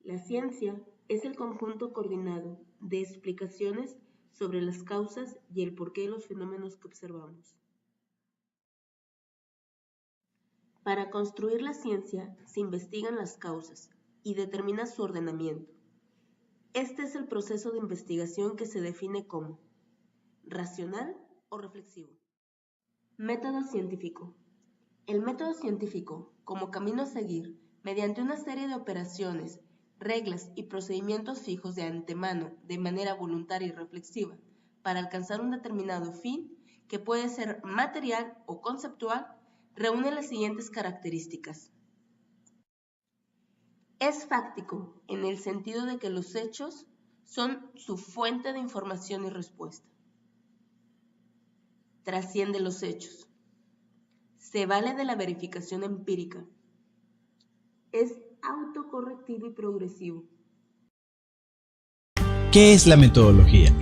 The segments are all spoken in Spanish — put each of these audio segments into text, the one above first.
La ciencia es el conjunto coordinado de explicaciones sobre las causas y el porqué de los fenómenos que observamos. Para construir la ciencia se investigan las causas y determina su ordenamiento. Este es el proceso de investigación que se define como racional o reflexivo. Método científico. El método científico, como camino a seguir, mediante una serie de operaciones, reglas y procedimientos fijos de antemano de manera voluntaria y reflexiva, para alcanzar un determinado fin, que puede ser material o conceptual, reúne las siguientes características. Es fáctico en el sentido de que los hechos son su fuente de información y respuesta. Trasciende los hechos. Se vale de la verificación empírica. Es autocorrectivo y progresivo. ¿Qué es la metodología?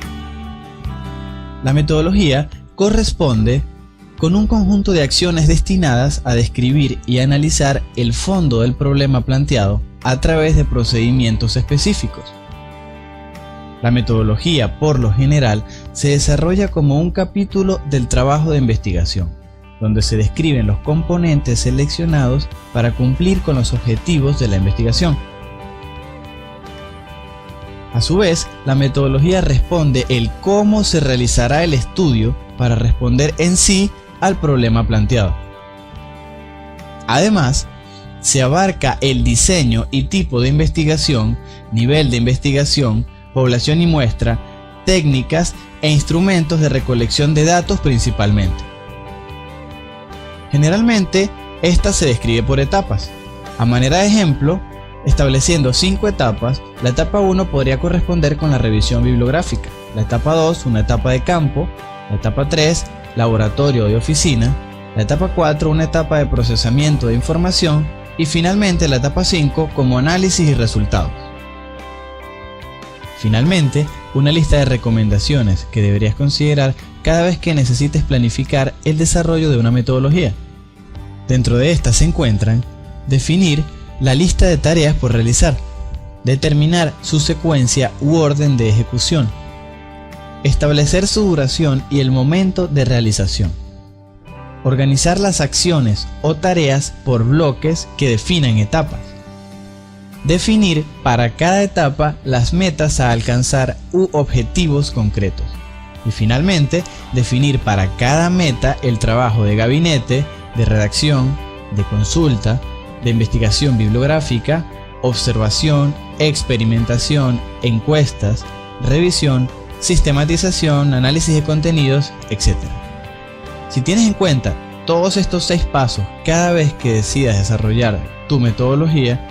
La metodología corresponde con un conjunto de acciones destinadas a describir y analizar el fondo del problema planteado a través de procedimientos específicos. La metodología, por lo general, se desarrolla como un capítulo del trabajo de investigación, donde se describen los componentes seleccionados para cumplir con los objetivos de la investigación. A su vez, la metodología responde el cómo se realizará el estudio para responder en sí al problema planteado. Además, se abarca el diseño y tipo de investigación, nivel de investigación, población y muestra, técnicas e instrumentos de recolección de datos principalmente. Generalmente, esta se describe por etapas. A manera de ejemplo, estableciendo 5 etapas, la etapa 1 podría corresponder con la revisión bibliográfica, la etapa 2 una etapa de campo, la etapa 3 laboratorio de oficina, la etapa 4 una etapa de procesamiento de información y finalmente la etapa 5 como análisis y resultados. Finalmente, una lista de recomendaciones que deberías considerar cada vez que necesites planificar el desarrollo de una metodología. Dentro de estas se encuentran definir la lista de tareas por realizar, determinar su secuencia u orden de ejecución, establecer su duración y el momento de realización, organizar las acciones o tareas por bloques que definan etapas, definir para cada etapa las metas a alcanzar u objetivos concretos y finalmente definir para cada meta el trabajo de gabinete, de redacción, de consulta, de investigación bibliográfica, observación, experimentación, encuestas, revisión, sistematización, análisis de contenidos, etc. Si tienes en cuenta todos estos 6 pasos cada vez que decidas desarrollar tu metodología,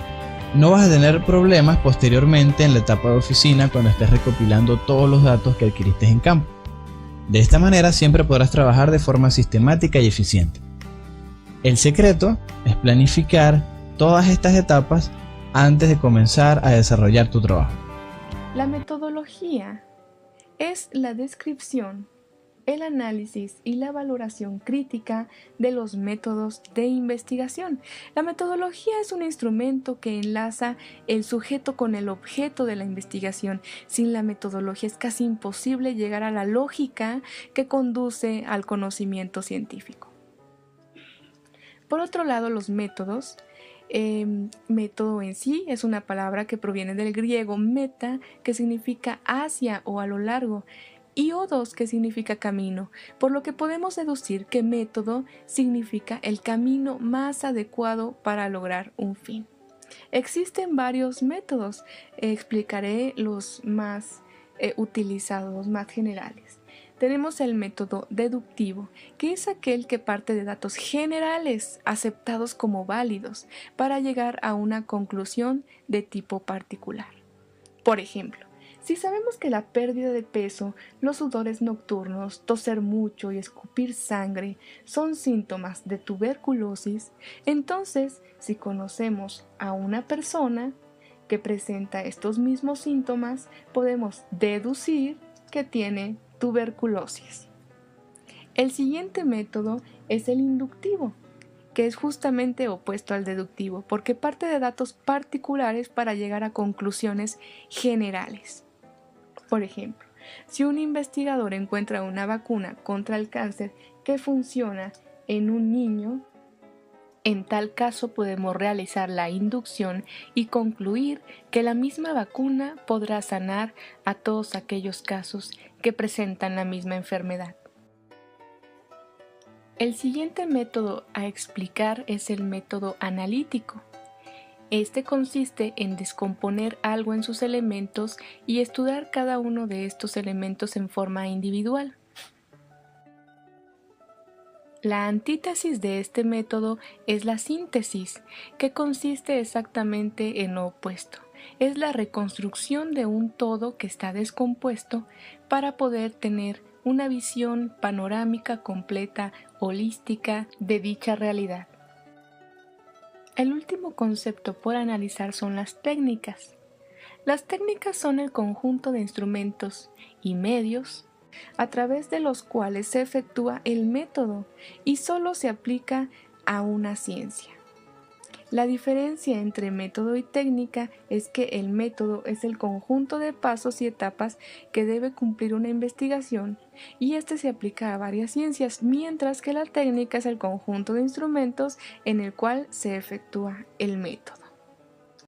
no vas a tener problemas posteriormente en la etapa de oficina cuando estés recopilando todos los datos que adquiriste en campo. De esta manera siempre podrás trabajar de forma sistemática y eficiente. El secreto es planificar todas estas etapas antes de comenzar a desarrollar tu trabajo. La metodología es la descripción, el análisis y la valoración crítica de los métodos de investigación. La metodología es un instrumento que enlaza el sujeto con el objeto de la investigación. Sin la metodología es casi imposible llegar a la lógica que conduce al conocimiento científico. Por otro lado, los métodos. Método en sí es una palabra que proviene del griego meta, que significa hacia o a lo largo, y odos, que significa camino, por lo que podemos deducir que método significa el camino más adecuado para lograr un fin. Existen varios métodos, explicaré los más utilizados, más generales. Tenemos el método deductivo, que es aquel que parte de datos generales aceptados como válidos para llegar a una conclusión de tipo particular. Por ejemplo, si sabemos que la pérdida de peso, los sudores nocturnos, toser mucho y escupir sangre son síntomas de tuberculosis, entonces si conocemos a una persona que presenta estos mismos síntomas, podemos deducir que tiene tuberculosis. El siguiente método es el inductivo. que es justamente opuesto al deductivo, porque parte de datos particulares para llegar a conclusiones generales. Por ejemplo, si un investigador encuentra una vacuna contra el cáncer que funciona en un niño, en tal caso podemos realizar la inducción y concluir que la misma vacuna podrá sanar a todos aquellos casos que presentan la misma enfermedad. El siguiente método a explicar es el método analítico. Este consiste en descomponer algo en sus elementos y estudiar cada uno de estos elementos en forma individual. La antítesis de este método es la síntesis, que consiste exactamente en lo opuesto. Es la reconstrucción de un todo que está descompuesto para poder tener una visión panorámica completa, holística, de dicha realidad. El último concepto por analizar son las técnicas. Las técnicas son el conjunto de instrumentos y medios a través de los cuales se efectúa el método y solo se aplica a una ciencia. La diferencia entre método y técnica es que el método es el conjunto de pasos y etapas que debe cumplir una investigación y este se aplica a varias ciencias, mientras que la técnica es el conjunto de instrumentos en el cual se efectúa el método.